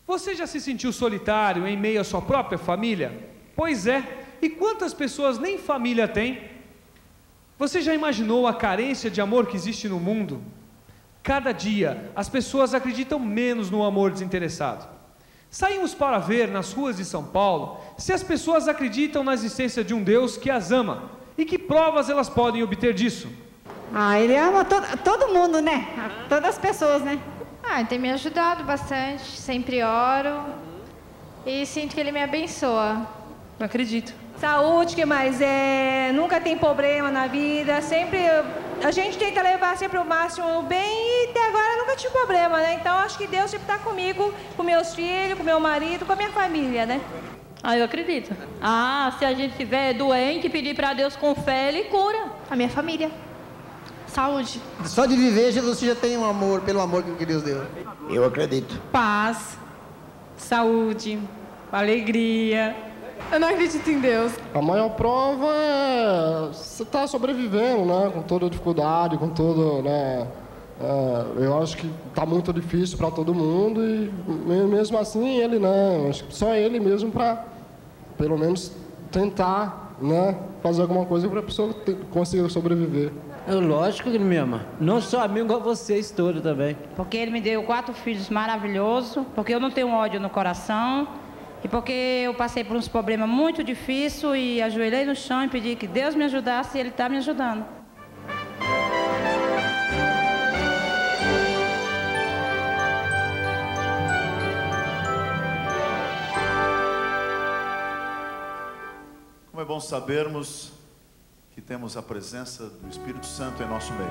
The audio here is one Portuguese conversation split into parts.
Você já se sentiu solitário em meio à sua própria família? Pois é, e quantas pessoas nem família têm? Você já imaginou a carência de amor que existe no mundo? Cada dia, as pessoas acreditam menos no amor desinteressado. Saímos para ver nas ruas de São Paulo se as pessoas acreditam na existência de um Deus que as ama e que provas elas podem obter disso. Ele ama todo mundo, né? Todas as pessoas, né? Ele tem me ajudado bastante, sempre oro e sinto que ele me abençoa. Não acredito. Saúde, que mais? Nunca tem problema na vida, sempre a gente tenta levar sempre o máximo o bem e até agora nunca tive problema, né? Então acho que Deus sempre está comigo, com meus filhos, com meu marido, com a minha família, né? Eu acredito. Se a gente estiver doente, pedir para Deus com fé, Ele cura. A minha família. Saúde. Só de viver, Jesus já tem um amor, pelo amor que Deus deu. Eu acredito. Paz, saúde, alegria. Eu não acredito em Deus. A maior prova é você estar sobrevivendo, né? Com toda a dificuldade, com todo, né? Eu acho que está muito difícil para todo mundo e mesmo assim ele, né? Acho que só ele mesmo para, pelo menos, tentar, né? Fazer alguma coisa para a pessoa conseguir sobreviver. Lógico que ele me ama. Não só a mim, igual vocês todos também. Porque ele me deu 4 filhos maravilhosos, porque eu não tenho ódio no coração, e porque eu passei por uns problemas muito difíceis e ajoelhei no chão e pedi que Deus me ajudasse e Ele está me ajudando. Como é bom sabermos que temos a presença do Espírito Santo em nosso meio.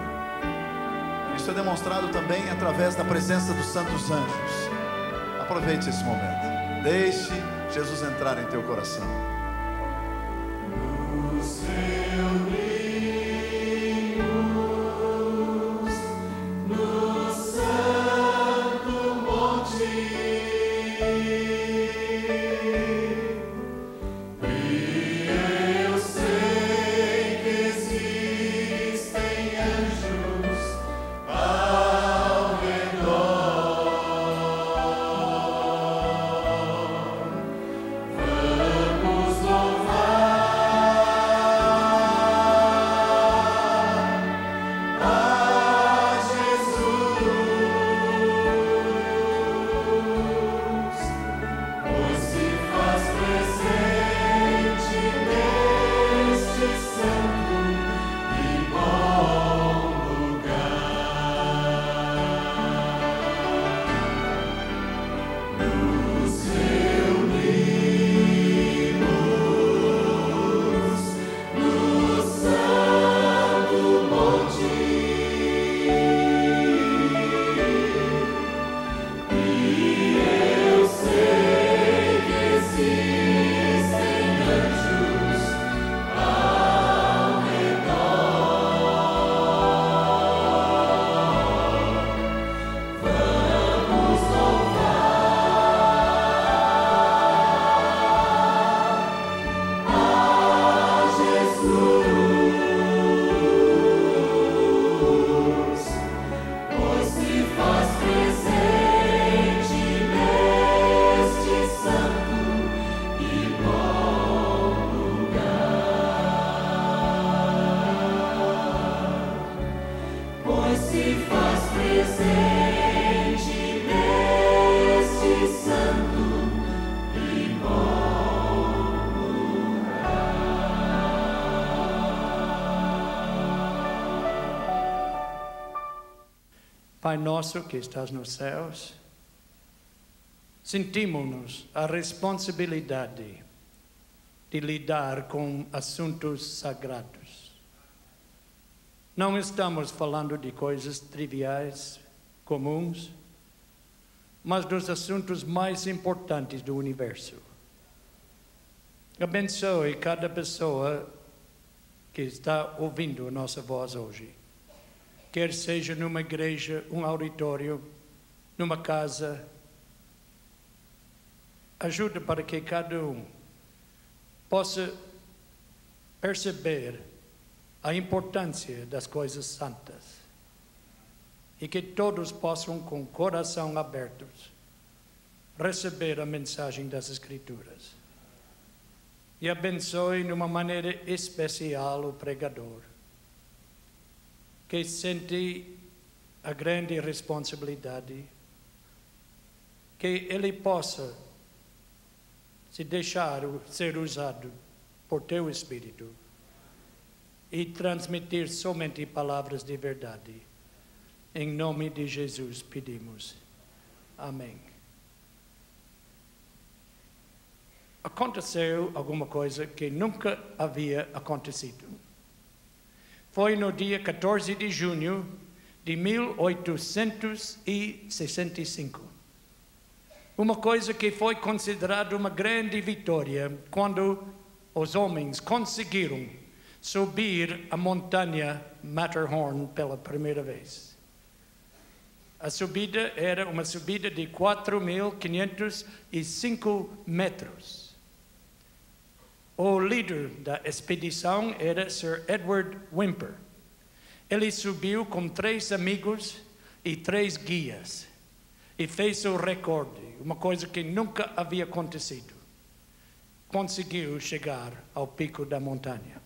Isso é demonstrado também através da presença dos santos anjos. Aproveite esse momento. Deixe Jesus entrar em teu coração. No seu Deus, no santo monte, Pai nosso que estás nos céus, sentimos a responsabilidade de lidar com assuntos sagrados. Não estamos falando de coisas triviais, comuns, mas dos assuntos mais importantes do universo. Abençoe cada pessoa que está ouvindo a nossa voz hoje. Quer seja numa igreja, um auditório, numa casa. Ajuda para que cada um possa perceber a importância das coisas santas. E que todos possam, com coração aberto, receber a mensagem das Escrituras. E abençoe de uma maneira especial o pregador, que sente a grande responsabilidade, que ele possa se deixar ser usado por teu Espírito e transmitir somente palavras de verdade. Em nome de Jesus pedimos. Amém. Aconteceu alguma coisa que nunca havia acontecido. Foi no dia 14 de junho de 1865. Uma coisa que foi considerada uma grande vitória quando os homens conseguiram subir a montanha Matterhorn pela primeira vez. A subida era uma subida de 4.505 metros. O líder da expedição era Sir Edward Whymper. Ele subiu com 3 amigos e 3 guias e fez o recorde, uma coisa que nunca havia acontecido. Conseguiu chegar ao pico da montanha.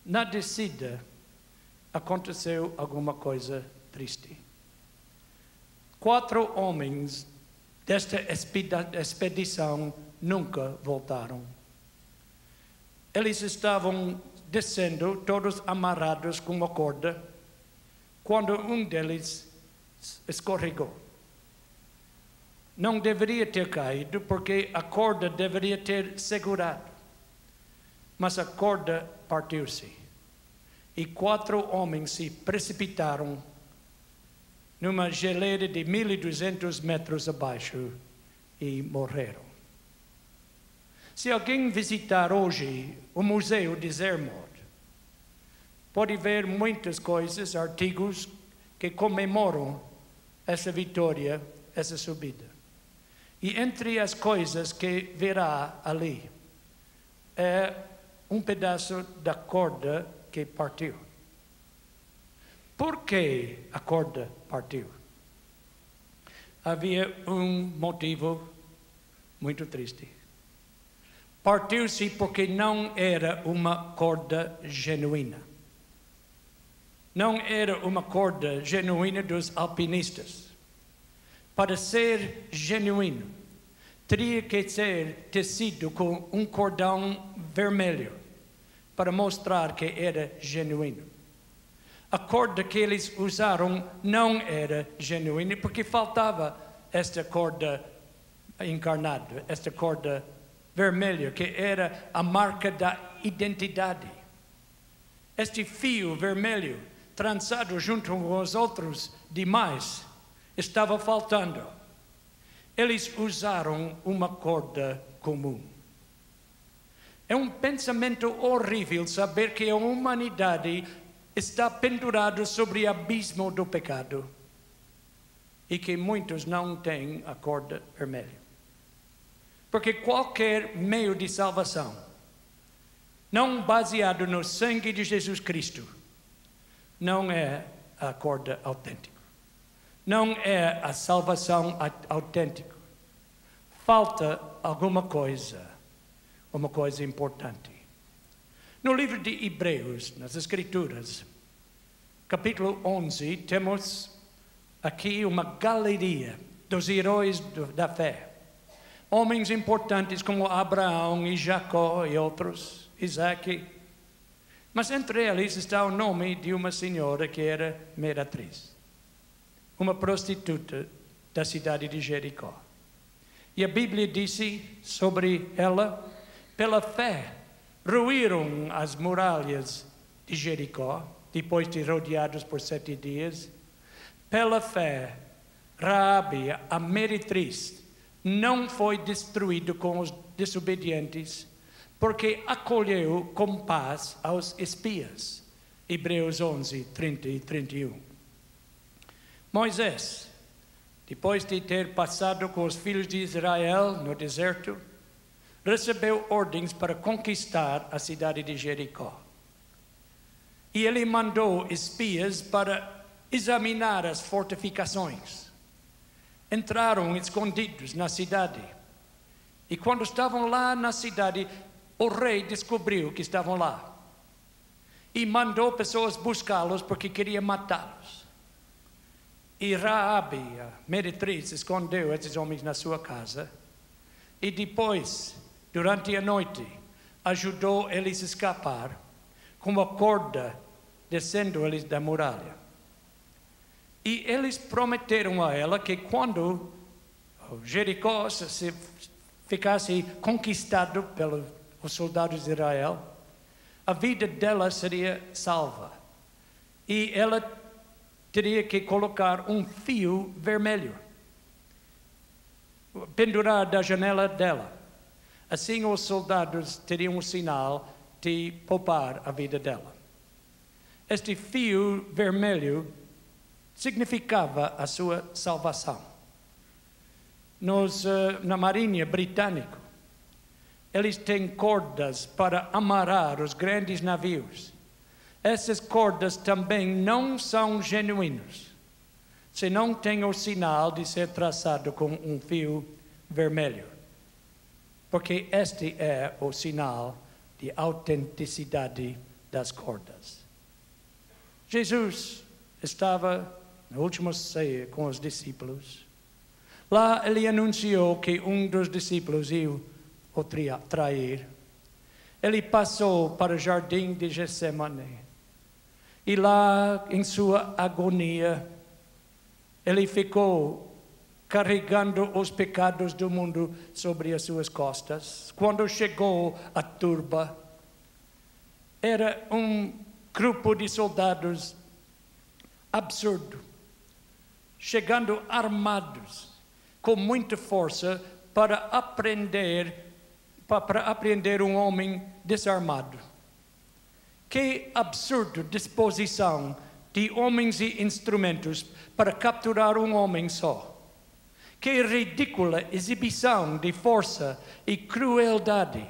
Na descida, aconteceu alguma coisa triste. 4 homens desta expedição nunca voltaram. Eles estavam descendo, todos amarrados com uma corda, quando um deles escorregou. Não deveria ter caído, porque a corda deveria ter segurado. Mas a corda partiu-se. E 4 homens se precipitaram numa geleira de 1.200 metros abaixo e morreram. Se alguém visitar hoje o Museu de Zermatt, pode ver muitas coisas, artigos que comemoram essa vitória, essa subida. E entre as coisas que verá ali é um pedaço da corda que partiu. Por que a corda partiu? Havia um motivo muito triste. Partiu-se porque não era uma corda genuína. Não era uma corda genuína dos alpinistas. Para ser genuíno, teria que ser tecido com um cordão vermelho para mostrar que era genuíno. A corda que eles usaram não era genuína porque faltava esta corda encarnada, esta corda vermelha, que era a marca da identidade. Este fio vermelho, trançado junto com os outros demais, estava faltando. Eles usaram uma corda comum. É um pensamento horrível saber que a humanidade está pendurada sobre o abismo do pecado e que muitos não têm a corda vermelha. Porque qualquer meio de salvação, não baseado no sangue de Jesus Cristo, não é a corda autêntica. Não é a salvação autêntica. Falta alguma coisa, uma coisa importante. No livro de Hebreus, nas Escrituras, capítulo 11, temos aqui uma galeria dos heróis da fé. Homens importantes como Abraão e Jacó e outros, Isaac. Mas entre eles está o nome de uma senhora que era meretriz. Uma prostituta da cidade de Jericó. E a Bíblia disse sobre ela: pela fé, ruíram as muralhas de Jericó, depois de rodeados por 7 dias. Pela fé, Raabe, a meretriz, não foi destruído com os desobedientes, porque acolheu com paz aos espias. Hebreus 11, 30 e 31. Moisés, depois de ter passado com os filhos de Israel no deserto, recebeu ordens para conquistar a cidade de Jericó. E ele mandou espias para examinar as fortificações. Entraram escondidos na cidade. E quando estavam lá na cidade, o rei descobriu que estavam lá. E mandou pessoas buscá-los porque queria matá-los. E Raabe, a meretriz, escondeu esses homens na sua casa. E depois, durante a noite, ajudou eles a escapar com a corda descendo eles da muralha. E eles prometeram a ela que quando Jericó se ficasse conquistado pelos soldados de Israel, a vida dela seria salva. E ela teria que colocar um fio vermelho, pendurar da janela dela. Assim os soldados teriam um sinal de poupar a vida dela. Este fio vermelho significava a sua salvação. Na Marinha Britânica, eles têm cordas para amarrar os grandes navios. Essas cordas também não são genuínas, se não tem o sinal de ser traçado com um fio vermelho. Porque este é o sinal de autenticidade das cordas. Jesus estava na última ceia com os discípulos. Lá ele anunciou que um dos discípulos ia o trair. Ele passou para o jardim de Getsemane. E lá, em sua agonia, ele ficou carregando os pecados do mundo sobre as suas costas. Quando chegou a turba, era um grupo de soldados absurdo, chegando armados, com muita força, para apreender um homem desarmado. Que absurda disposição de homens e instrumentos para capturar um homem só. Que ridícula exibição de força e crueldade,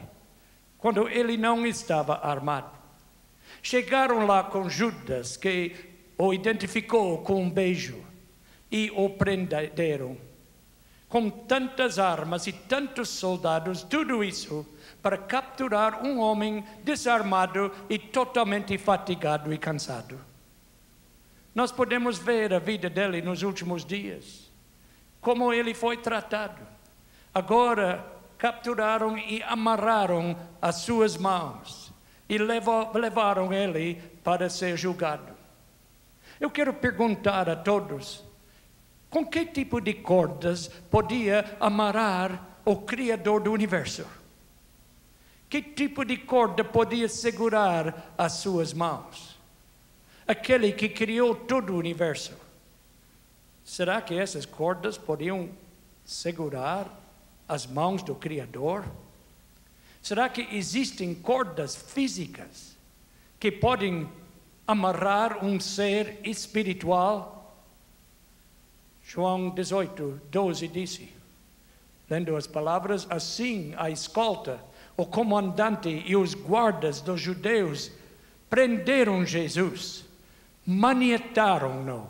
quando ele não estava armado. Chegaram lá com Judas, que o identificou com um beijo, e o prenderam. Com tantas armas e tantos soldados, tudo isso para capturar um homem desarmado e totalmente fatigado e cansado. Nós podemos ver a vida dele nos últimos dias, como ele foi tratado. Agora capturaram e amarraram as suas mãos e levaram ele para ser julgado. Eu quero perguntar a todos, com que tipo de cordas podia amarrar o Criador do Universo? Que tipo de corda podia segurar as suas mãos? Aquele que criou todo o universo. Será que essas cordas podiam segurar as mãos do Criador? Será que existem cordas físicas que podem amarrar um ser espiritual? João 18, 12 disse, lendo as palavras, assim a escolta, o comandante e os guardas dos judeus prenderam Jesus, manietaram-no.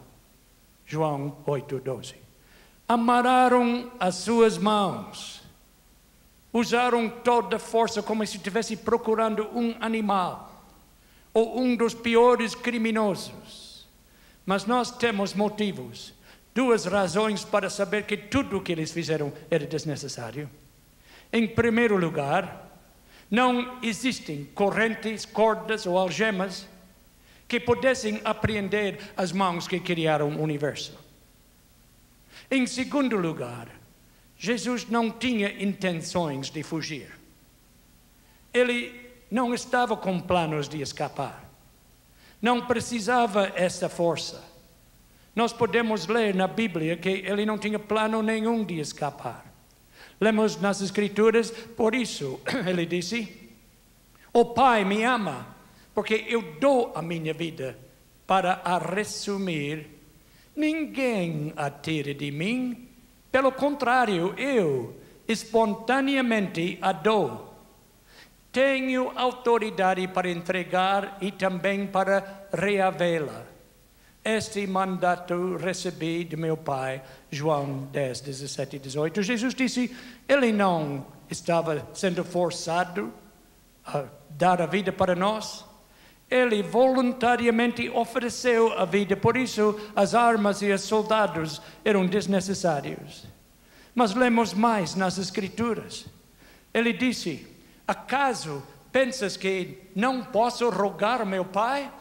João 8, 12. Amarraram as suas mãos, usaram toda a força como se estivesse procurando um animal, ou um dos piores criminosos. Mas nós temos motivos, 2 razões para saber que tudo o que eles fizeram era desnecessário. Em primeiro lugar, não existem correntes, cordas ou algemas que pudessem apreender as mãos que criaram o universo. Em segundo lugar, Jesus não tinha intenções de fugir. Ele não estava com planos de escapar. Não precisava essa força. Nós podemos ler na Bíblia que ele não tinha plano nenhum de escapar. Lemos nas Escrituras, por isso, ele disse: "O Pai me ama, porque eu dou a minha vida para a resumir. Ninguém a tira de mim, pelo contrário, eu espontaneamente a dou. Tenho autoridade para entregar e também para reavê-la. Este mandato recebi de meu Pai." João 10, 17 e 18. Jesus disse, ele não estava sendo forçado a dar a vida para nós. Ele voluntariamente ofereceu a vida, por isso as armas e os soldados eram desnecessários. Mas lemos mais nas Escrituras. Ele disse, acaso pensas que não posso rogar meu Pai?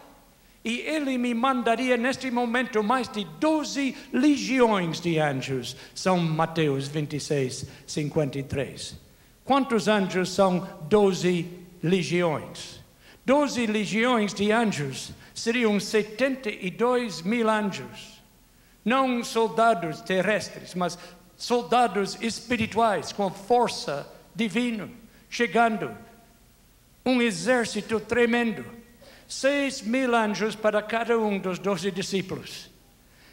E ele me mandaria neste momento mais de 12 legiões de anjos. São Mateus 26, 53. Quantos anjos são 12 legiões? 12 legiões de anjos seriam 72 mil anjos. Não soldados terrestres, mas soldados espirituais com força divina, chegando. Um exército tremendo. 6 mil anjos para cada um dos 12 discípulos.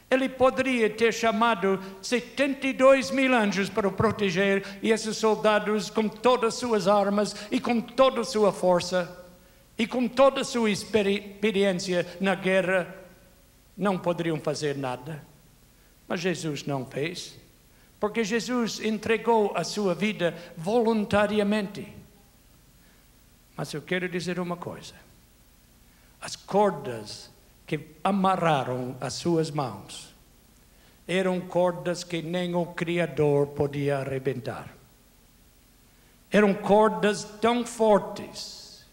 Ele poderia ter chamado 72 mil anjos para o proteger, e esses soldados, com todas as suas armas e com toda a sua força e com toda a sua experiência na guerra, não poderiam fazer nada. Mas Jesus não fez, porque Jesus entregou a sua vida voluntariamente. Mas eu quero dizer uma coisa. As cordas que amarraram as suas mãos eram cordas que nem o Criador podia arrebentar. Eram cordas tão fortes,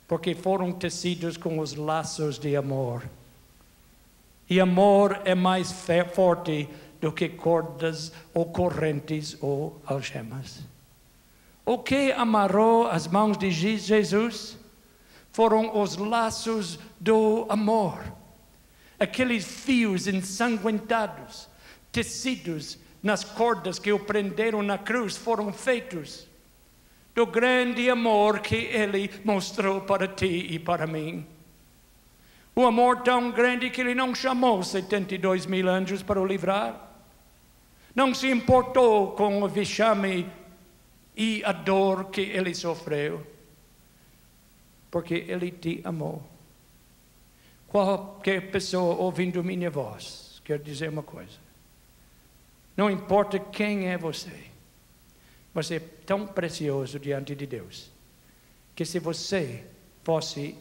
porque foram tecidos com os laços de amor. E amor é mais forte do que cordas ou correntes ou algemas. O que amarrou as mãos de Jesus foram os laços do amor. Aqueles fios ensanguentados, tecidos nas cordas que o prenderam na cruz, foram feitos do grande amor que ele mostrou para ti e para mim. O amor tão grande que ele não chamou 72 mil anjos para o livrar. Não se importou com o vexame e a dor que ele sofreu. Porque ele te amou. Qualquer pessoa ouvindo minha voz, quero dizer uma coisa. Não importa quem é você é tão precioso diante de Deus, que se você fosse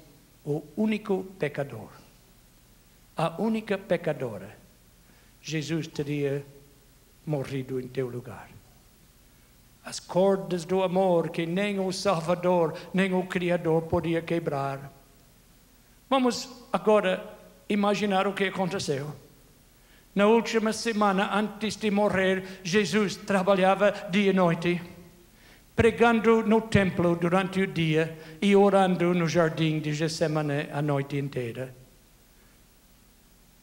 o único pecador, a única pecadora, Jesus teria morrido em teu lugar. As cordas do amor que nem o Salvador, nem o Criador podia quebrar. Vamos agora imaginar o que aconteceu. Na última semana, antes de morrer, Jesus trabalhava dia e noite, pregando no templo durante o dia e orando no jardim de Getsemane a noite inteira.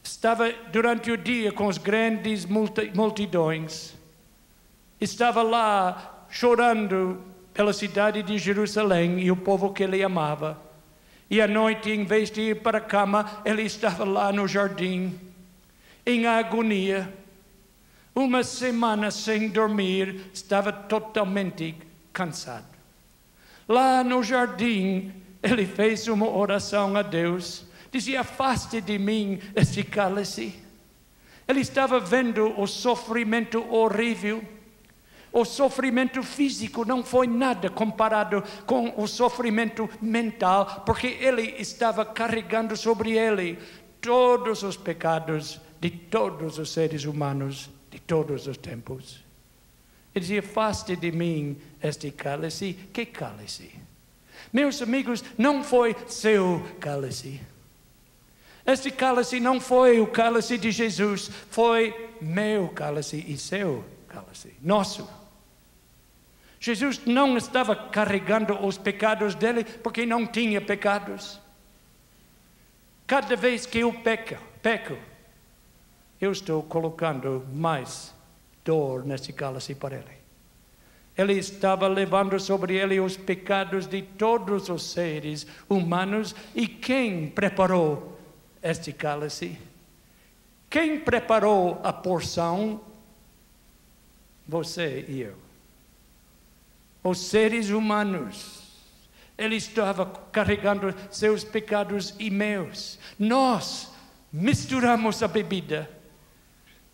Estava durante o dia com as grandes multidões. Estava lá chorando pela cidade de Jerusalém e o povo que ele amava. E à noite, em vez de ir para a cama, ele estava lá no jardim, em agonia. Uma semana sem dormir, estava totalmente cansado. Lá no jardim, ele fez uma oração a Deus. Dizia, afaste de mim este cálice. Ele estava vendo o sofrimento horrível. O sofrimento físico não foi nada comparado com o sofrimento mental, porque ele estava carregando sobre ele todos os pecados de todos os seres humanos de todos os tempos. Ele dizia, afaste de mim este cálice. Que cálice? Meus amigos, não foi seu cálice. Este cálice não foi o cálice de Jesus, foi meu cálice e seu cálice, nosso. Jesus não estava carregando os pecados dele porque não tinha pecados. Cada vez que eu peco, eu estou colocando mais dor nesse cálice para ele. Ele estava levando sobre ele os pecados de todos os seres humanos. E quem preparou este cálice? Quem preparou a porção? Você e eu. Os seres humanos. Ele estava carregando seus pecados e meus. Nós misturamos a bebida.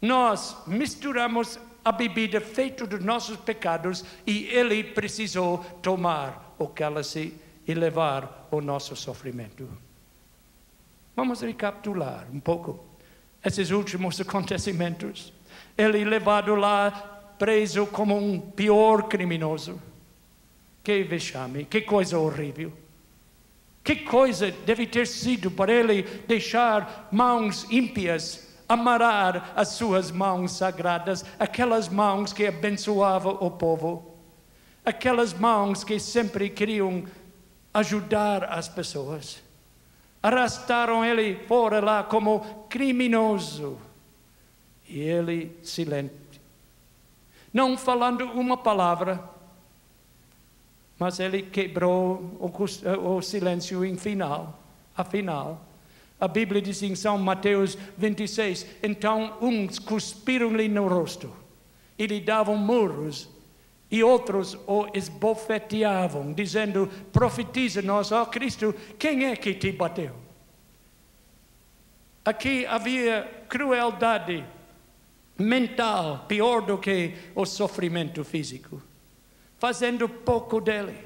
Nós misturamos a bebida feita dos nossos pecados e ele precisou tomar o cálice e levar o nosso sofrimento. Vamos recapitular um pouco esses últimos acontecimentos. Ele levado lá preso como um pior criminoso. Que vexame, que coisa horrível. Que coisa deve ter sido para ele deixar mãos ímpias amarrar as suas mãos sagradas, aquelas mãos que abençoavam o povo, aquelas mãos que sempre queriam ajudar as pessoas. Arrastaram ele fora lá como criminoso. E ele silente, não falando uma palavra, mas ele quebrou o silêncio afinal. A Bíblia diz em São Mateus 26, então uns cuspiram-lhe no rosto e lhe davam murros, e outros o esbofeteavam, dizendo, profetiza-nos, ó Cristo, quem é que te bateu? Aqui havia crueldade mental, pior do que o sofrimento físico. Fazendo pouco dele,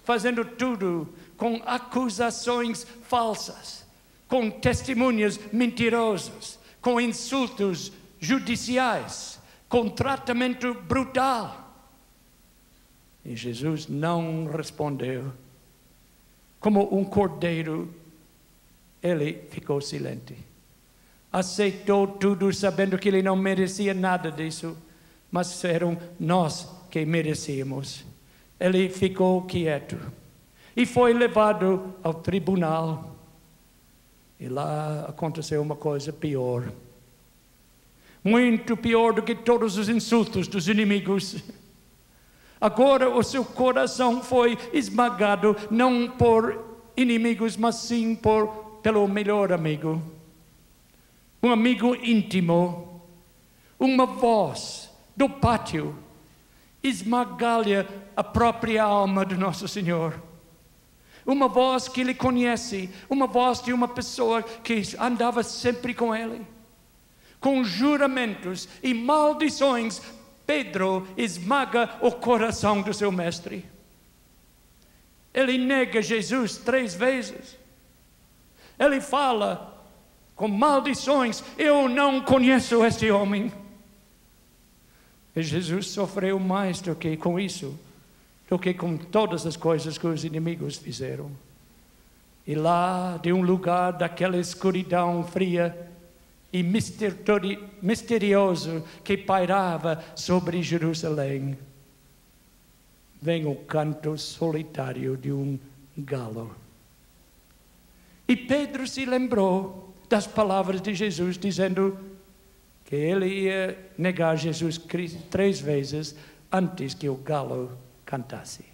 fazendo tudo com acusações falsas, com testemunhas mentirosas, com insultos judiciais, com tratamento brutal. E Jesus não respondeu. Como um cordeiro, ele ficou silente. Aceitou tudo sabendo que ele não merecia nada disso, mas eram nós que merecíamos. Ele ficou quieto e foi levado ao tribunal. E lá aconteceu uma coisa pior. Muito pior do que todos os insultos dos inimigos. Agora o seu coração foi esmagado, não por inimigos, mas sim pelo melhor amigo. Um amigo íntimo. Uma voz do pátio esmagalha a própria alma do nosso Senhor. Uma voz que ele conhece, uma voz de uma pessoa que andava sempre com ele. Com juramentos e maldições, Pedro esmaga o coração do seu mestre. Ele nega Jesus 3 vezes. Ele fala com maldições, eu não conheço este homem. E Jesus sofreu mais do que com isso, do que com todas as coisas que os inimigos fizeram. E lá, de um lugar daquela escuridão fria e misterioso que pairava sobre Jerusalém, vem o canto solitário de um galo. E Pedro se lembrou das palavras de Jesus, dizendo que ele ia negar Jesus 3 vezes antes que o galo cantasse.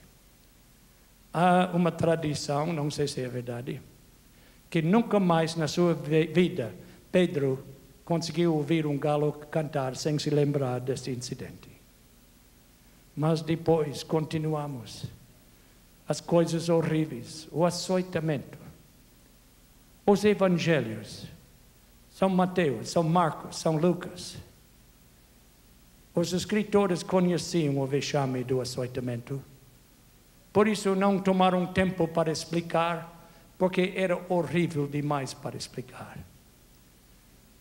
Há uma tradição, não sei se é verdade, que nunca mais na sua vida Pedro conseguiu ouvir um galo cantar sem se lembrar deste incidente. Mas depois continuamos. As coisas horríveis, o açoitamento, os evangelhos, São Mateus, São Marcos, São Lucas. Os escritores conheciam o vexame do açoitamento. Por isso não tomaram tempo para explicar, porque era horrível demais para explicar.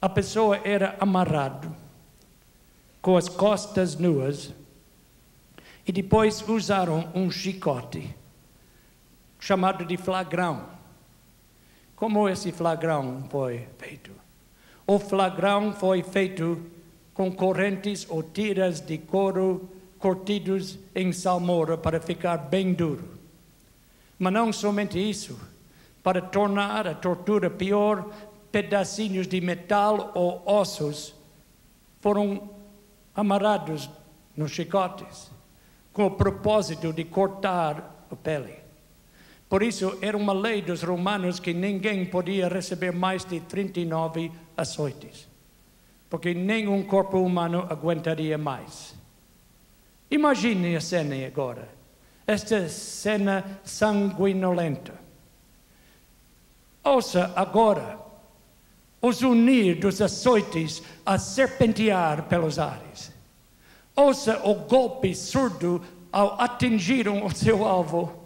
A pessoa era amarrado, com as costas nuas, e depois usaram um chicote, chamado de flagrão. Como esse flagrão foi feito? O flagrão foi feito com correntes ou tiras de couro curtidos em salmoura para ficar bem duro. Mas não somente isso, para tornar a tortura pior, pedacinhos de metal ou ossos foram amarrados nos chicotes, com o propósito de cortar a pele. Por isso, era uma lei dos romanos que ninguém podia receber mais de 39 açoites, porque nenhum corpo humano aguentaria mais. Imagine a cena agora, esta cena sanguinolenta. Ouça agora os unir dos açoites a serpentear pelos ares. Ouça o golpe surdo ao atingirem o seu alvo.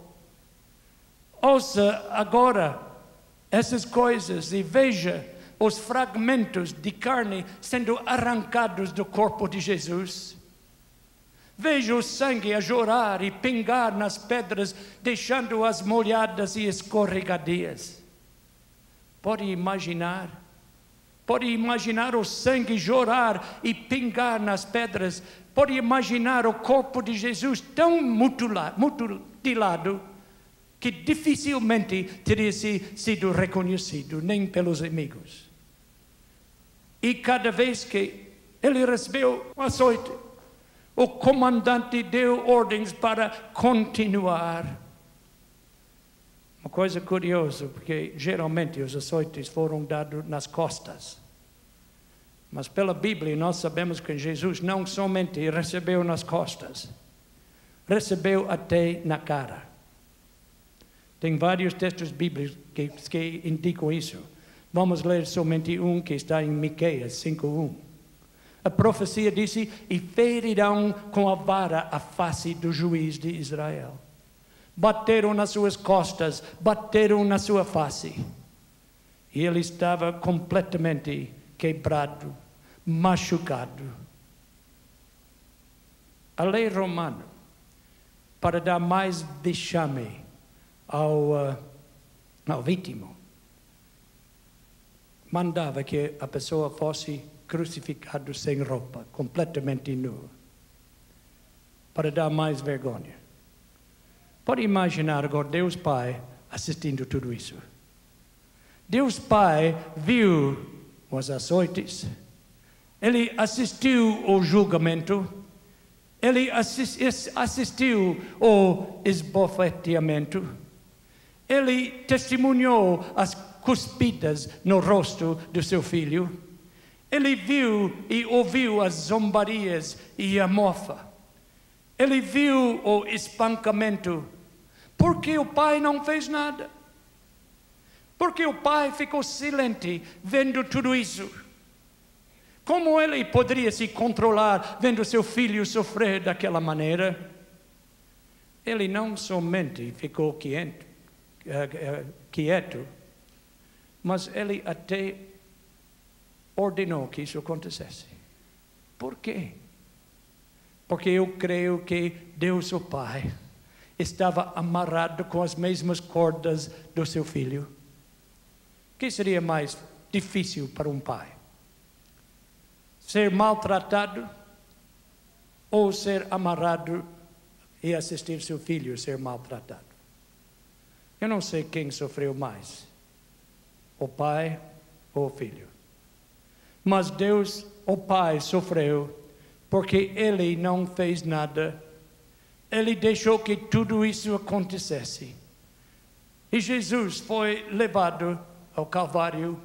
Ouça agora essas coisas e veja os fragmentos de carne sendo arrancados do corpo de Jesus. Veja o sangue a jorrar e pingar nas pedras, deixando-as molhadas e escorregadias. Pode imaginar o sangue jorrar e pingar nas pedras. Pode imaginar o corpo de Jesus tão mutilado que dificilmente teria sido reconhecido, nem pelos amigos. E cada vez que ele recebeu um açoite, o comandante deu ordens para continuar. Uma coisa curiosa, porque geralmente os açoites foram dados nas costas. Mas pela Bíblia nós sabemos que Jesus não somente recebeu nas costas, recebeu até na cara. Tem vários textos bíblicos que indicam isso. Vamos ler somente um que está em Miqueias 5:1. A profecia disse: e ferirão com a vara a face do juiz de Israel. Bateram nas suas costas, bateram na sua face. E ele estava completamente quebrado, machucado. A lei romana, para dar mais vexame ao vítima, mandava que a pessoa fosse crucificada sem roupa, completamente nua, para dar mais vergonha. Pode imaginar agora Deus Pai assistindo tudo isso. Deus Pai viu os açoites, ele assistiu ao julgamento, ele assistiu ao esbofeteamento, ele testemunhou as cuspidas no rosto do seu filho, ele viu e ouviu as zombarias e a mofa, ele viu o espancamento. Por que o pai não fez nada? Porque o pai ficou silente vendo tudo isso. Como ele poderia se controlar vendo seu filho sofrer daquela maneira? Ele não somente ficou quieto, mas ele até ordenou que isso acontecesse. Por quê? Porque eu creio que Deus, o Pai, estava amarrado com as mesmas cordas do seu filho. O que seria mais difícil para um pai? Ser maltratado ou ser amarrado e assistir seu filho ser maltratado? Eu não sei quem sofreu mais, o pai ou o filho. Mas Deus, o Pai, sofreu porque Ele não fez nada. Ele deixou que tudo isso acontecesse. E Jesus foi levado ao Calvário,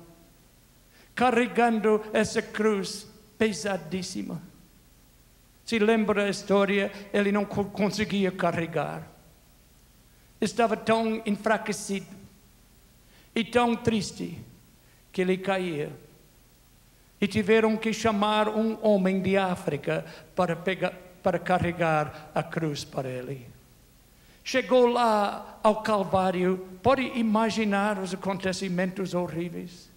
carregando essa cruz pesadíssima. Se lembra a história, ele não conseguia carregar. Estava tão enfraquecido e tão triste que ele caía. E tiveram que chamar um homem de África para carregar a cruz para ele. Chegou lá ao Calvário, pode imaginar os acontecimentos horríveis.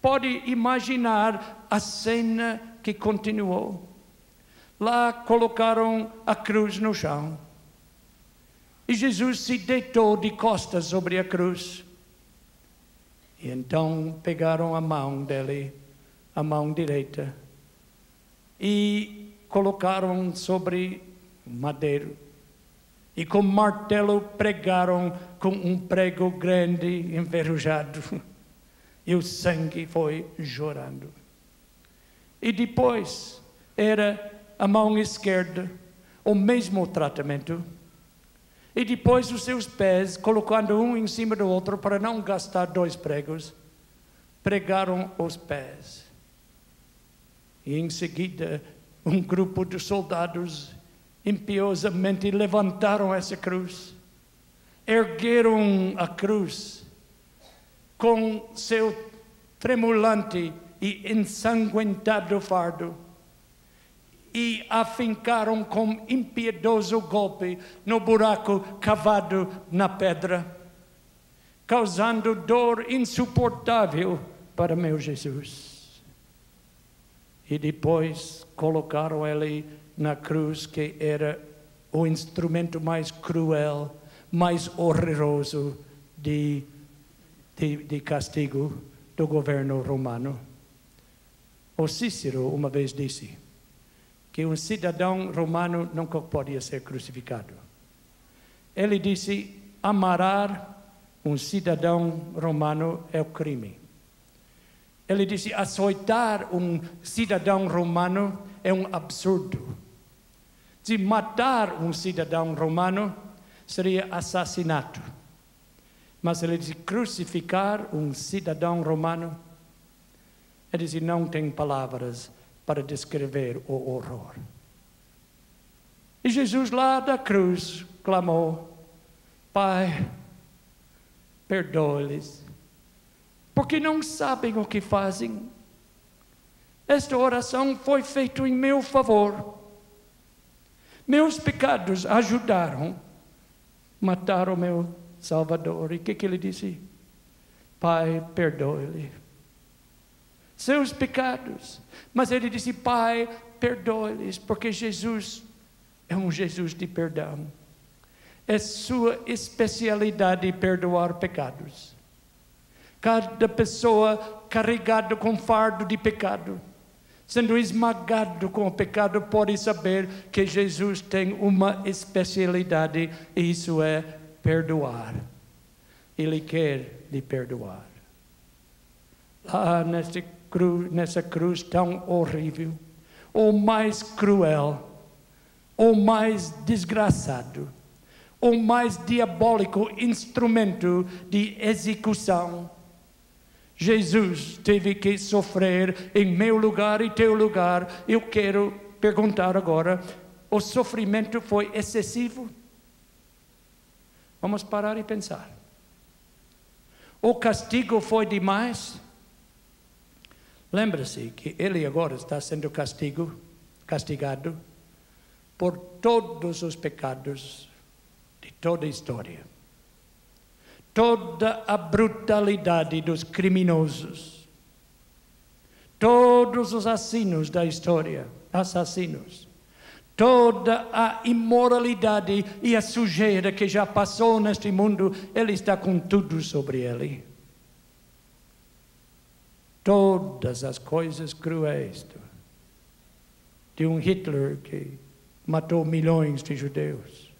Pode imaginar a cena que continuou. Lá colocaram a cruz no chão. E Jesus se deitou de costas sobre a cruz. E então pegaram a mão dele, a mão direita, e colocaram sobre madeiro. E com martelo pregaram com um prego grande, enferrujado. E o sangue foi jorrando. E depois era a mão esquerda, o mesmo tratamento. E depois os seus pés, colocando um em cima do outro para não gastar 2 pregos, pregaram os pés. E em seguida, um grupo de soldados impiosamente levantaram essa cruz, ergueram a cruz com seu tremulante e ensanguentado fardo e afincaram com impiedoso golpe no buraco cavado na pedra, causando dor insuportável para meu Jesus. E depois colocaram ele na cruz, que era o instrumento mais cruel, mais horroroso de castigo do governo romano. O Cícero uma vez disse que um cidadão romano nunca podia ser crucificado. Ele disse: amarrar um cidadão romano é o crime. Ele disse: açoitar um cidadão romano é um absurdo. De matar um cidadão romano seria assassinato. Mas ele disse: crucificar um cidadão romano, ele disse: não tem palavras para descrever o horror. E Jesus lá da cruz clamou: Pai, perdoa-lhes, porque não sabem o que fazem. Esta oração foi feita em meu favor. Meus pecados ajudaram a matar o meu Salvador. E o que ele disse? Pai, perdoa-lhe seus pecados. Mas ele disse: Pai, perdoa-lhes, porque Jesus é um Jesus de perdão. É sua especialidade perdoar pecados. Cada pessoa carregada com fardo de pecado, sendo esmagado com o pecado, pode saber que Jesus tem uma especialidade, e isso é perdoar. Ele quer lhe perdoar. Lá nessa cruz tão horrível, o mais cruel, o mais desgraçado, o mais diabólico instrumento de execução, Jesus teve que sofrer em meu lugar e teu lugar. Eu quero perguntar agora: o sofrimento foi excessivo? Vamos parar e pensar. O castigo foi demais? Lembra-se que ele agora está sendo castigado por todos os pecados de toda a história. Toda a brutalidade dos criminosos, todos os assassinos da história, toda a imoralidade e a sujeira que já passou neste mundo, ele está com tudo sobre ele. Todas as coisas cruéis de um Hitler que matou milhões de judeus,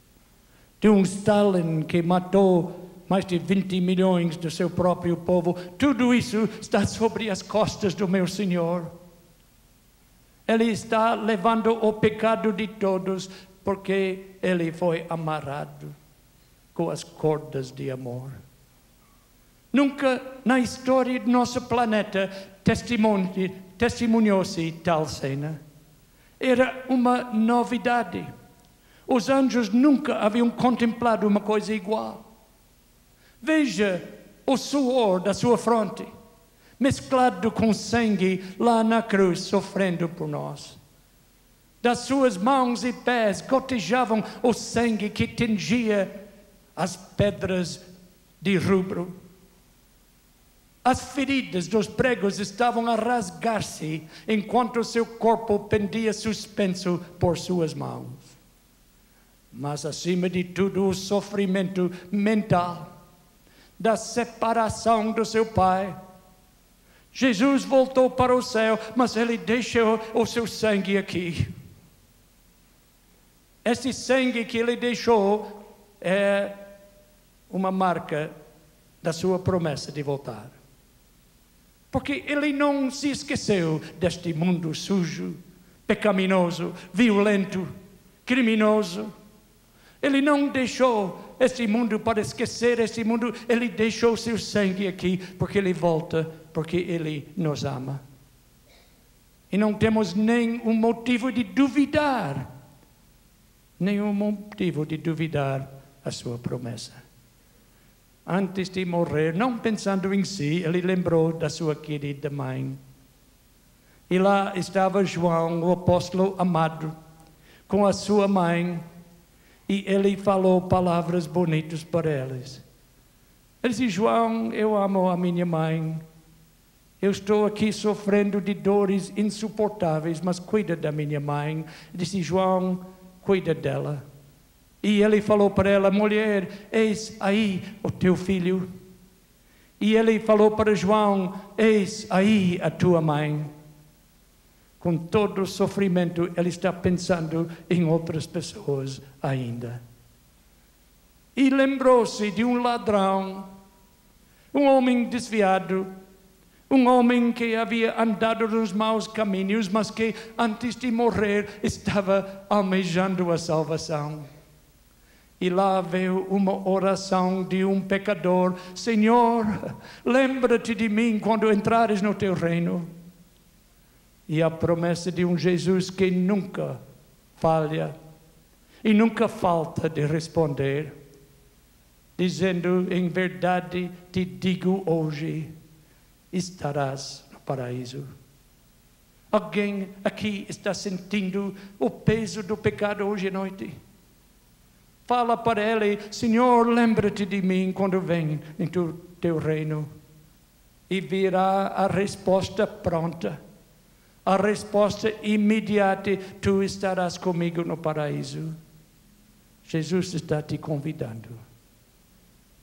de um Stalin que matou mais de 20 milhões do seu próprio povo, tudo isso está sobre as costas do meu Senhor. Ele está levando o pecado de todos, porque ele foi amarrado com as cordas de amor. Nunca na história do nosso planeta testemunhou-se tal cena. Era uma novidade. Os anjos nunca haviam contemplado uma coisa igual. Veja o suor da sua fronte, mesclado com sangue lá na cruz, sofrendo por nós. Das suas mãos e pés gotejavam o sangue que tingia as pedras de rubro. As feridas dos pregos estavam a rasgar-se, enquanto o seu corpo pendia suspenso por suas mãos. Mas, acima de tudo, o sofrimento mental da separação do seu pai, Jesus voltou para o céu, mas ele deixou o seu sangue aqui. Esse sangue que ele deixou é uma marca da sua promessa de voltar. Porque ele não se esqueceu deste mundo sujo, pecaminoso, violento, criminoso. Ele não deixou esse mundo para esquecer esse mundo. Ele deixou seu sangue aqui, porque ele volta, porque ele nos ama. E não temos nenhum motivo de duvidar. Nenhum motivo de duvidar a sua promessa. Antes de morrer, não pensando em si, ele lembrou da sua querida mãe. E lá estava João, o apóstolo amado, com a sua mãe. E ele falou palavras bonitas para eles. Ele disse: João, eu amo a minha mãe. Eu estou aqui sofrendo de dores insuportáveis, mas cuida da minha mãe. Ele disse: João, cuida dela. E ele falou para ela: mulher, eis aí o teu filho. E ele falou para João: eis aí a tua mãe. Com todo o sofrimento, ele está pensando em outras pessoas ainda. E lembrou-se de um ladrão, um homem desviado, um homem que havia andado nos maus caminhos, mas que antes de morrer estava almejando a salvação. E lá veio uma oração de um pecador: Senhor, lembra-te de mim quando entrares no teu reino. E a promessa de um Jesus que nunca falha e nunca falta de responder, dizendo: em verdade te digo hoje, estarás no paraíso. Alguém aqui está sentindo o peso do pecado hoje à noite? Fala para ele: Senhor, lembra-te de mim quando vem em teu reino. E virá a resposta pronta. A resposta imediata: tu estarás comigo no paraíso. Jesus está te convidando.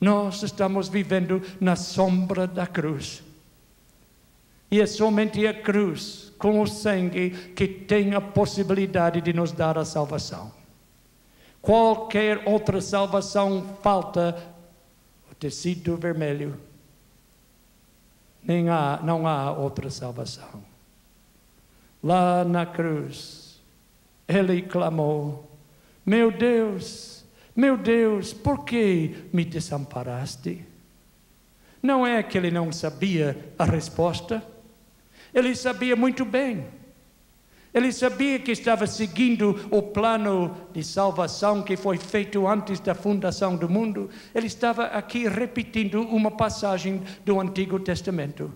Nós estamos vivendo na sombra da cruz. E é somente a cruz, com o sangue, que tem a possibilidade de nos dar a salvação. Qualquer outra salvação falta o tecido vermelho. Não há outra salvação. Lá na cruz, ele clamou: meu Deus, por que me desamparaste? Não é que ele não sabia a resposta. Ele sabia muito bem. Ele sabia que estava seguindo o plano de salvação que foi feito antes da fundação do mundo. Ele estava aqui repetindo uma passagem do Antigo Testamento.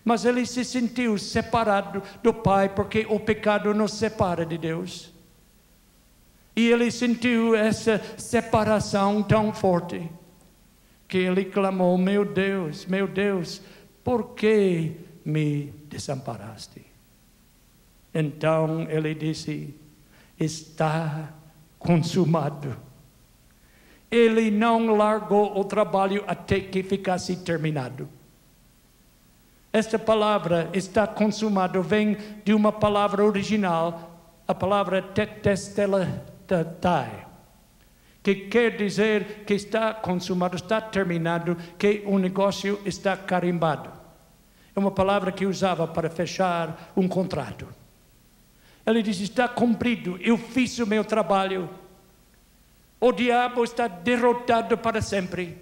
Mas ele se sentiu separado do Pai, porque o pecado nos separa de Deus. E ele sentiu essa separação tão forte, que ele clamou: meu Deus, por que me desamparaste? Então ele disse: está consumado. Ele não largou o trabalho até que ficasse terminado. Esta palavra, está consumado, vem de uma palavra original, a palavra tetelestai, que quer dizer que está consumado, está terminado, que o negócio está carimbado. É uma palavra que usava para fechar um contrato. Ele diz: está cumprido, eu fiz o meu trabalho. O diabo está derrotado para sempre.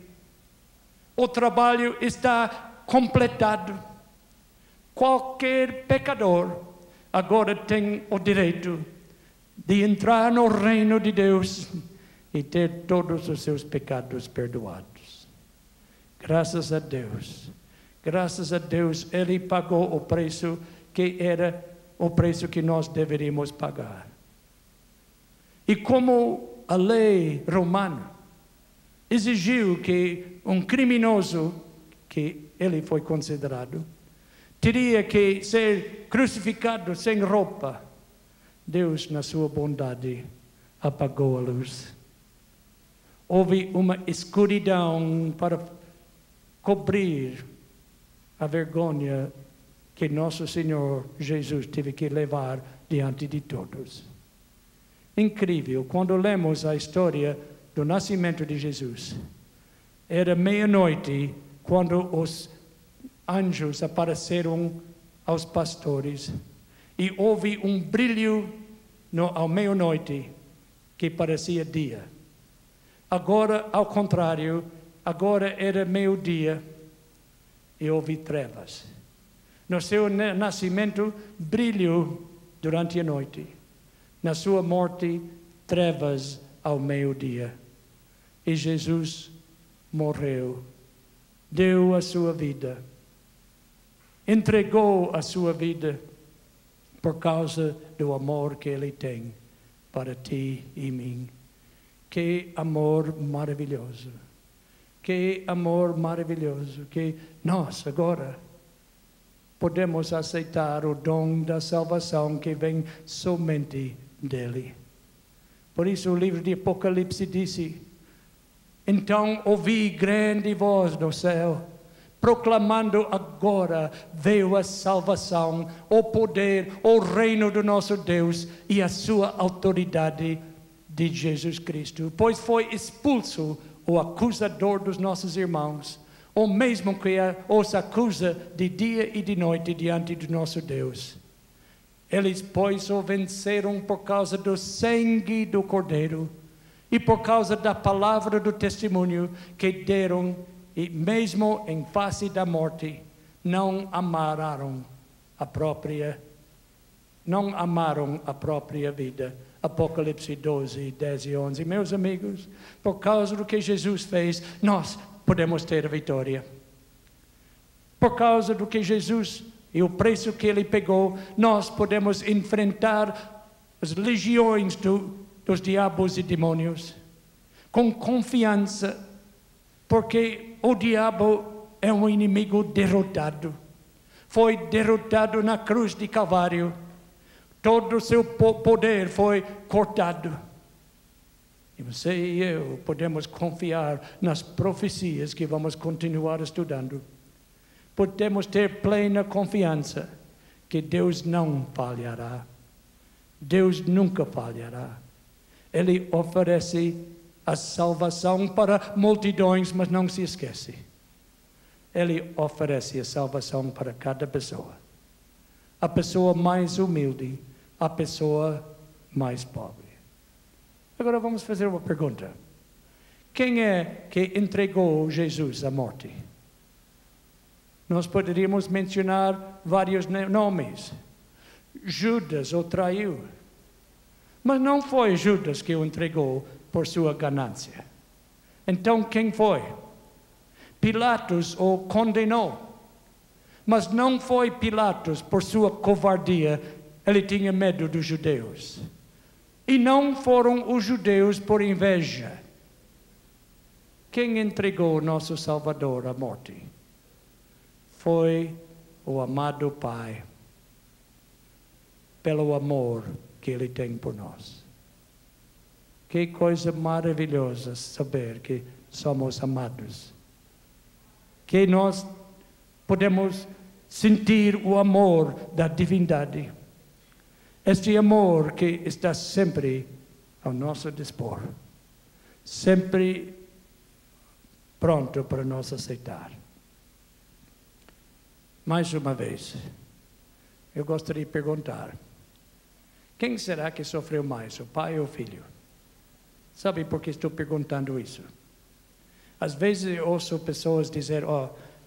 O trabalho está completado. Qualquer pecador agora tem o direito de entrar no reino de Deus e ter todos os seus pecados perdoados. Graças a Deus, Ele pagou o preço que era o preço que nós deveríamos pagar. E como a lei romana exigiu que um criminoso, que ele foi considerado, teria que ser crucificado sem roupa, Deus, na sua bondade, apagou a luz. Houve uma escuridão para cobrir a vergonha que nosso Senhor Jesus teve que levar diante de todos. Incrível, quando lemos a história do nascimento de Jesus. Era meia-noite quando os anjos apareceram aos pastores e houve um brilho ao meia-noite que parecia dia. Agora, ao contrário, agora era meio-dia e houve trevas. No seu nascimento, brilho durante a noite. Na sua morte, trevas ao meio-dia. E Jesus morreu, deu a sua vida, entregou a sua vida por causa do amor que Ele tem para ti e mim. Que amor maravilhoso! Que amor maravilhoso! Que nós agora podemos aceitar o dom da salvação que vem somente dele. Por isso o livro de Apocalipse disse: então ouvi grande voz do céu, proclamando agora veio a salvação, o poder, o reino do nosso Deus e a sua autoridade de Jesus Cristo. Pois foi expulso o acusador dos nossos irmãos, o mesmo que os acusa de dia e de noite diante do nosso Deus. Eles, pois, o venceram por causa do sangue do Cordeiro e por causa da palavra do testemunho que deram, e mesmo em face da morte, não amaram a própria vida. Apocalipse 12, 10 e 11. Meus amigos, por causa do que Jesus fez, nós podemos ter a vitória. Por causa do que Jesus e o preço que Ele pegou, nós podemos enfrentar as legiões dos diabos e demônios com confiança, porque o diabo é um inimigo derrotado. Foi derrotado na cruz de Calvário. Todo o seu poder foi cortado. E você e eu podemos confiar nas profecias que vamos continuar estudando. Podemos ter plena confiança que Deus não falhará. Deus nunca falhará. Ele oferece a salvação para multidões, mas não se esquece. Ele oferece a salvação para cada pessoa. A pessoa mais humilde, a pessoa mais pobre. Agora vamos fazer uma pergunta. Quem é que entregou Jesus à morte? Nós poderíamos mencionar vários nomes. Judas o traiu. Mas não foi Judas que o entregou por sua ganância. Então quem foi? Pilatos o condenou. Mas não foi Pilatos por sua covardia. Ele tinha medo dos judeus. E não foram os judeus por inveja. Quem entregou nosso Salvador à morte? Foi o amado Pai, pelo amor que Ele tem por nós. Que coisa maravilhosa saber que somos amados. Que nós podemos sentir o amor da divindade. Este amor que está sempre ao nosso dispor. Sempre pronto para nos aceitar. Mais uma vez, eu gostaria de perguntar: quem será que sofreu mais, o pai ou o filho? Sabe por que estou perguntando isso? Às vezes eu ouço pessoas dizer: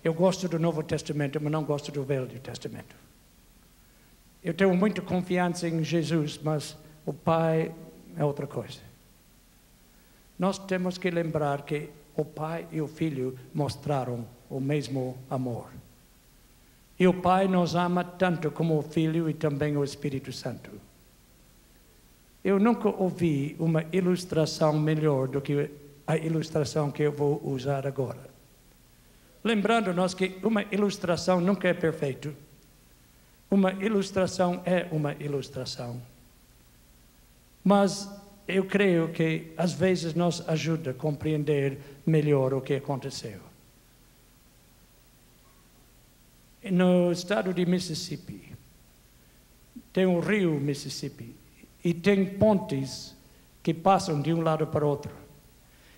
eu gosto do Novo Testamento, mas não gosto do Velho Testamento. Eu tenho muita confiança em Jesus, mas o Pai é outra coisa. Nós temos que lembrar que o Pai e o Filho mostraram o mesmo amor. E o Pai nos ama tanto como o Filho e também o Espírito Santo. Eu nunca ouvi uma ilustração melhor do que a ilustração que eu vou usar agora. Lembrando-nos que uma ilustração nunca é perfeita. Uma ilustração é uma ilustração. Mas eu creio que às vezes nos ajuda a compreender melhor o que aconteceu. no estado de Mississippi, tem o rio Mississippi e tem pontes que passam de um lado para o outro.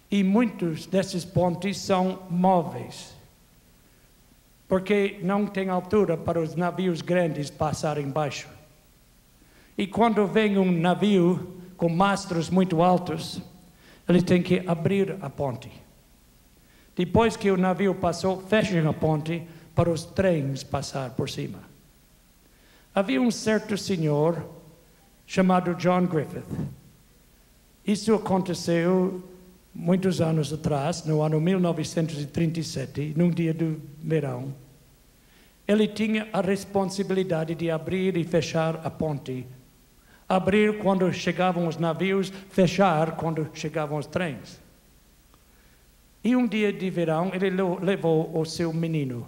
E muitos desses pontes são móveis, porque não tem altura para os navios grandes passarem embaixo. E quando vem um navio com mastros muito altos, ele tem que abrir a ponte. Depois que o navio passou, fecham a ponte para os trens passar por cima. Havia um certo senhor chamado John Griffith. Isso aconteceu muitos anos atrás, no ano 1937, num dia do verão. Ele tinha a responsabilidade de abrir e fechar a ponte. Abrir quando chegavam os navios, fechar quando chegavam os trens. E um dia de verão, ele levou o seu menino,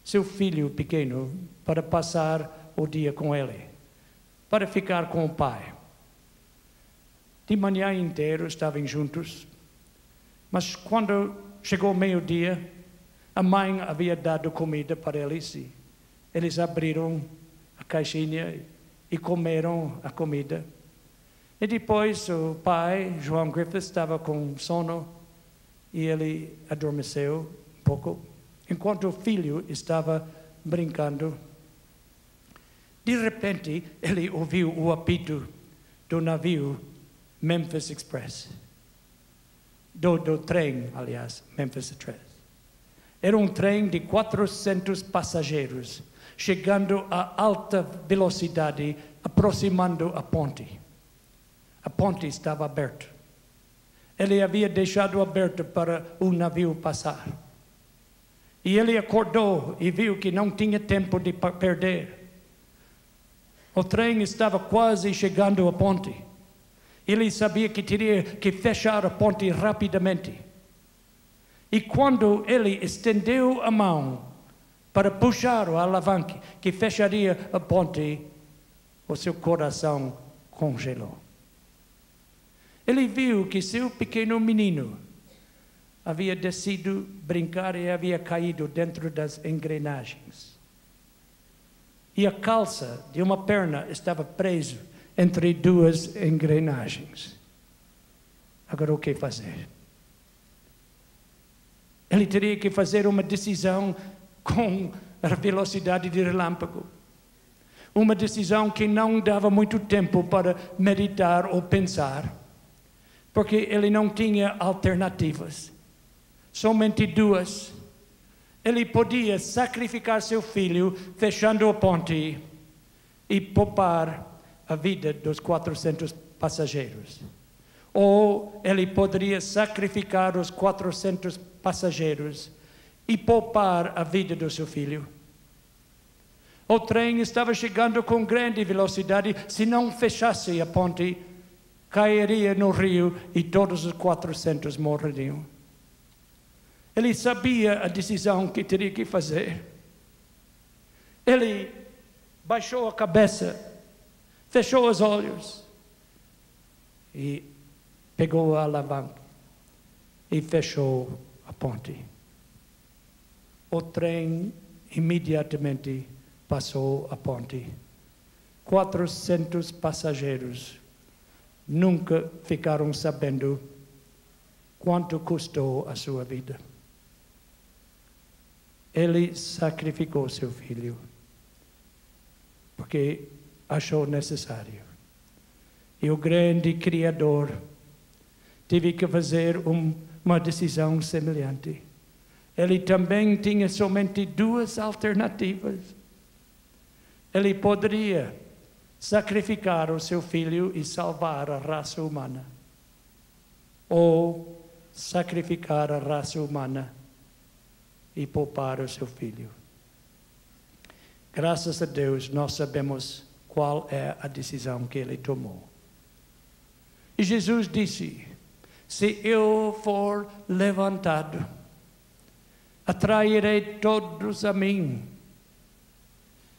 seu filho pequeno, para passar o dia com ele, para ficar com o pai. De manhã inteira estavam juntos, mas quando chegou meio-dia, a mãe havia dado comida para eles e eles abriram a caixinha e comeram a comida. E depois o pai, João Griffith, estava com sono e ele adormeceu um pouco, enquanto o filho estava brincando. De repente, ele ouviu o apito do navio Memphis Express, do trem, aliás, Memphis Express. Era um trem de 400 passageiros, chegando a alta velocidade, aproximando a ponte. A ponte estava aberta. Ele havia deixado aberta para o navio passar. E ele acordou e viu que não tinha tempo de perder. O trem estava quase chegando à ponte. Ele sabia que teria que fechar a ponte rapidamente. E quando ele estendeu a mão para puxar o alavanque que fecharia a ponte, o seu coração congelou. Ele viu que seu pequeno menino havia descido brincar e havia caído dentro das engrenagens. E a calça de uma perna estava presa entre duas engrenagens. Agora o que fazer? Ele teria que fazer uma decisão com a velocidade de relâmpago. Uma decisão que não dava muito tempo para meditar ou pensar, porque ele não tinha alternativas. Somente duas. Ele podia sacrificar seu filho, fechando a ponte, e poupar a vida dos 400 passageiros. Ou ele poderia sacrificar os 400 passageiros e poupar a vida do seu filho. O trem estava chegando com grande velocidade. Se não fechasse a ponte, cairia no rio e todos os 400 morreriam. Ele sabia a decisão que teria que fazer. Ele baixou a cabeça, fechou os olhos e pegou a alavanca e fechou a ponte. O trem imediatamente passou a ponte. 400 passageiros nunca ficaram sabendo quanto custou a sua vida. Ele sacrificou seu filho porque achou necessário. E o grande Criador teve que fazer uma decisão semelhante. Ele também tinha somente duas alternativas. Ele poderia sacrificar o seu filho e salvar a raça humana, ou sacrificar a raça humana e poupar o seu filho. Graças a Deus, nós sabemos qual é a decisão que ele tomou. E Jesus disse: se eu for levantado, atrairei todos a mim.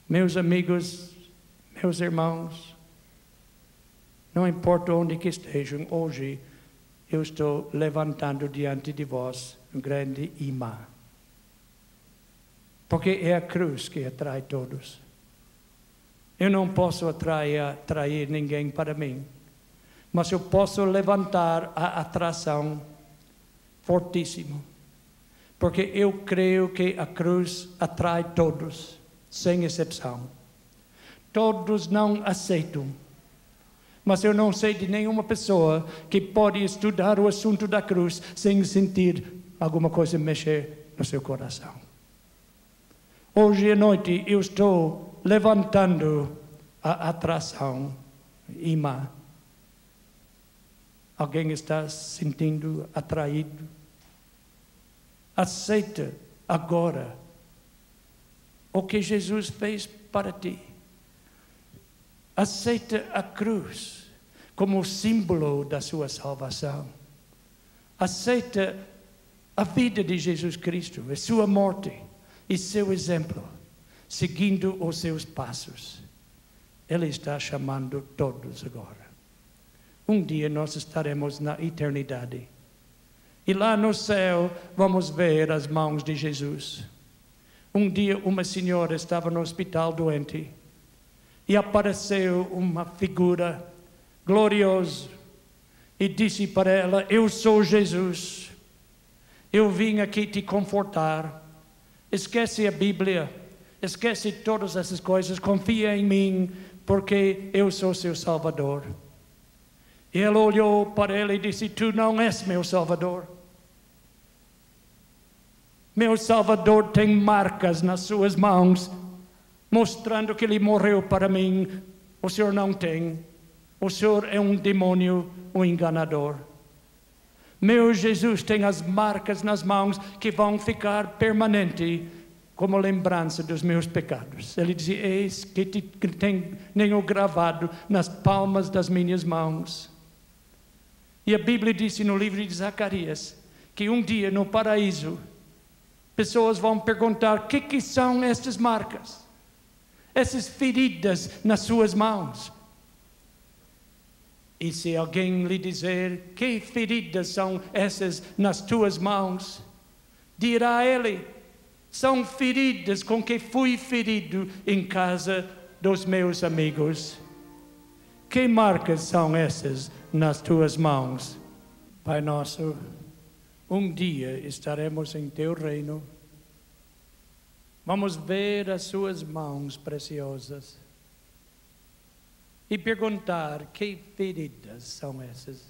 Meus amigos, meus irmãos, não importa onde que estejam, hoje eu estou levantando diante de vós um grande imã. Porque é a cruz que atrai todos. Eu não posso atrair ninguém para mim, mas eu posso levantar a atração fortíssimo. Porque eu creio que a cruz atrai todos, sem exceção. Todos não aceitam. Mas eu não sei de nenhuma pessoa que pode estudar o assunto da cruz sem sentir alguma coisa mexer no seu coração. Hoje à noite eu estou levantando a atração, imã. Alguém está se sentindo atraído? Aceita agora o que Jesus fez para ti. Aceita a cruz como símbolo da sua salvação. Aceita a vida de Jesus Cristo, a sua morte e seu exemplo, seguindo os seus passos. Ele está chamando todos agora. Um dia nós estaremos na eternidade. E lá no céu vamos ver as mãos de Jesus. Um dia uma senhora estava no hospital doente. E apareceu uma figura gloriosa. E disse para ela: eu sou Jesus. Eu vim aqui te confortar. Esquece a Bíblia. Esquece todas essas coisas. Confia em mim, porque eu sou seu Salvador. E ela olhou para ele e disse: tu não és meu Salvador. Meu Salvador tem marcas nas suas mãos, mostrando que ele morreu para mim. O Senhor não tem. O Senhor é um demônio, um enganador. Meu Jesus tem as marcas nas mãos que vão ficar permanente como lembrança dos meus pecados. Ele dizia: eis que tenho gravado nas palmas das minhas mãos. E a Bíblia disse no livro de Zacarias que um dia no paraíso pessoas vão perguntar: o que são estas marcas? Essas feridas nas suas mãos. E se alguém lhe dizer: que feridas são essas nas tuas mãos? Dirá ele: são feridas com que fui ferido em casa dos meus amigos. Que marcas são essas nas tuas mãos? Pai nosso, um dia estaremos em teu reino. Vamos ver as suas mãos preciosas e perguntar: que feridas são essas?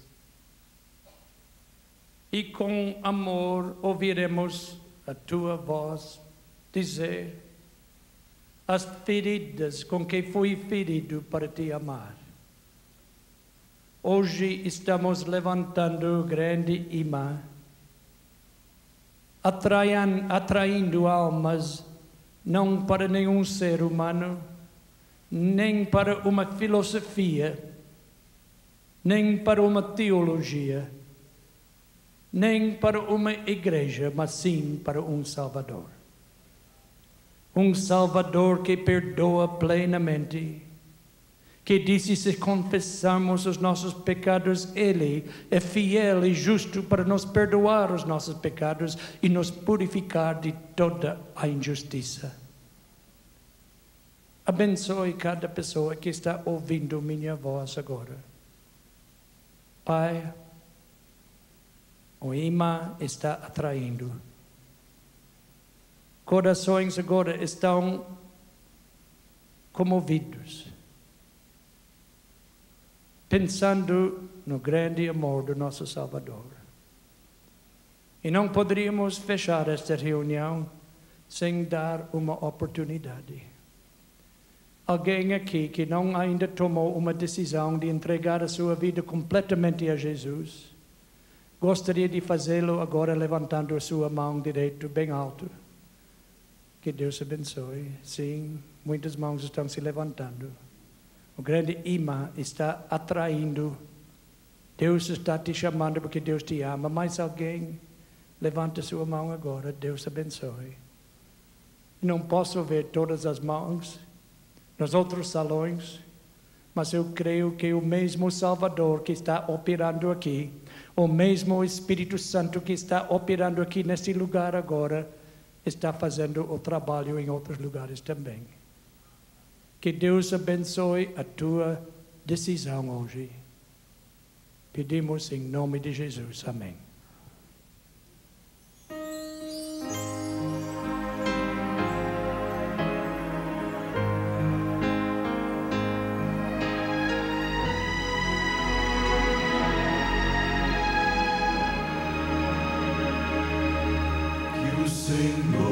E com amor ouviremos a tua voz dizer: as feridas com que fui ferido para te amar. Hoje estamos levantando grande imã, atraindo almas, não para nenhum ser humano, nem para uma filosofia, nem para uma teologia, nem para uma igreja, mas sim para um Salvador. Um Salvador que perdoa plenamente, que disse: se confessarmos os nossos pecados, Ele é fiel e justo para nos perdoar os nossos pecados e nos purificar de toda a injustiça. Abençoe cada pessoa que está ouvindo minha voz agora. Pai, o imã está atraindo. Corações agora estão comovidos, pensando no grande amor do nosso Salvador. E não poderíamos fechar esta reunião sem dar uma oportunidade. Alguém aqui que não ainda tomou uma decisão de entregar a sua vida completamente a Jesus, gostaria de fazê-lo agora levantando a sua mão direita bem alto. Que Deus abençoe. Sim, muitas mãos estão se levantando. O grande imã está atraindo. Deus está te chamando porque Deus te ama. Mais alguém? Levanta sua mão agora. Deus abençoe. Não posso ver todas as mãos nos outros salões, mas eu creio que o mesmo Salvador que está operando aqui, o mesmo Espírito Santo que está operando aqui neste lugar agora, está fazendo o trabalho em outros lugares também. Que Deus abençoe a tua decisão hoje. Pedimos em nome de Jesus. Amém. Que o Senhor